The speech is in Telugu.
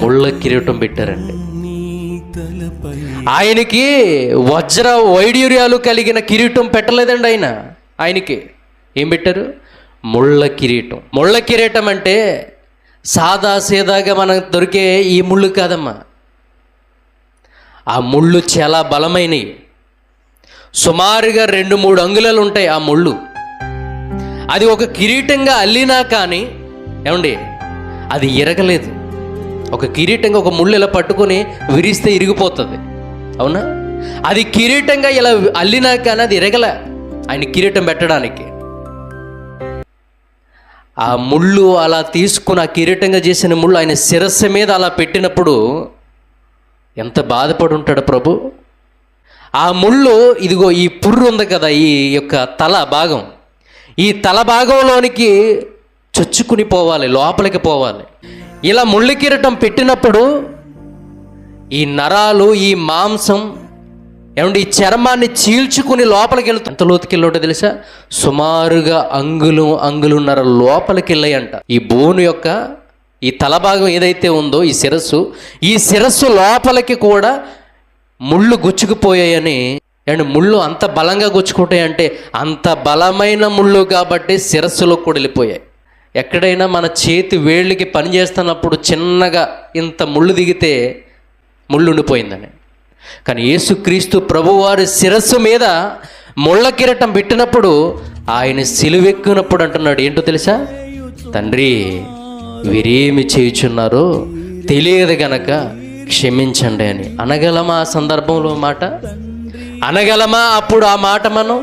ముళ్ళ కిరీటం పెట్టారండి. ఆయనకి వజ్ర వైడూర్యాలు కలిగిన కిరీటం పెట్టలేదండి. ఆయనకి ఏం పెట్టారు? ముళ్ళ కిరీటం. ముళ్ళ కిరీటం అంటే సాదా సీదాగా మనకు దొరికే ఈ ముళ్ళు కాదమ్మా. ఆ ముళ్ళు చాలా బలమైనవి. సుమారుగా 2-3 అంగుళాలు ఉంటాయి ఆ ముళ్ళు. అది ఒక కిరీటంగా అల్లినా కానీ ఏమండి అది ఇరగలేదు. ఒక కిరీటంగా ఒక ముళ్ళు ఇలా పట్టుకొని విరిస్తే ఇరిగిపోతుంది, అవునా? అది కిరీటంగా ఇలా అల్లినా కానీ అది ఇరగలే. ఆయన కిరీటం పెట్టడానికి ఆ ముళ్ళు అలా తీసుకుని ఆ కిరీటంగా చేసిన ముళ్ళు ఆయన శిరస్సు మీద అలా పెట్టినప్పుడు ఎంత బాధపడి ఉంటాడు ప్రభు. ఆ ముళ్ళు ఇదిగో ఈ పుర్రు ఉంది కదా, ఈ యొక్క తల భాగం, ఈ తల భాగంలోనికి చొచ్చుకుని పోవాలి, లోపలికి పోవాలి. ఇలా ముళ్ళు కిరీటం పెట్టినప్పుడు ఈ నరాలు, ఈ మాంసం ఏమంటే ఈ చర్మాన్ని చీల్చుకుని లోపలికి వెళ్తా. ఎంత లోతుకి వెళ్ళోటో తెలుసా? సుమారుగా అంగుళన్నర లోపలికి వెళ్ళాయంట. ఈ బోను యొక్క ఈ తల భాగం ఏదైతే ఉందో ఈ శిరస్సు లోపలికి కూడా ముళ్ళు గుచ్చుకుపోయాయని. అండ్ ముళ్ళు అంత బలంగా గుచ్చుకుంటాయంటే అంత బలమైన ముళ్ళు కాబట్టి శిరస్సులో కూడా వెళ్ళిపోయాయి. ఎక్కడైనా మన చేతి వేళ్ళకి పని చేస్తున్నప్పుడు చిన్నగా ఇంత ముళ్ళు దిగితే ముళ్ళు ఉండిపోయిందని. కానీ యేసుక్రీస్తు ప్రభువారి శిరస్సు మీద ముళ్ళ కిరీటం పెట్టినప్పుడు ఆయన సిలువెక్కినప్పుడు అంటున్నాడు ఏంటో తెలుసా? తండ్రి, వీరేమి చేయుచున్నారో తెలియదు గనక క్షమించండి అని. అనగలమా ఆ సందర్భంలో మాట? అనగలమా అప్పుడు ఆ మాట మనం?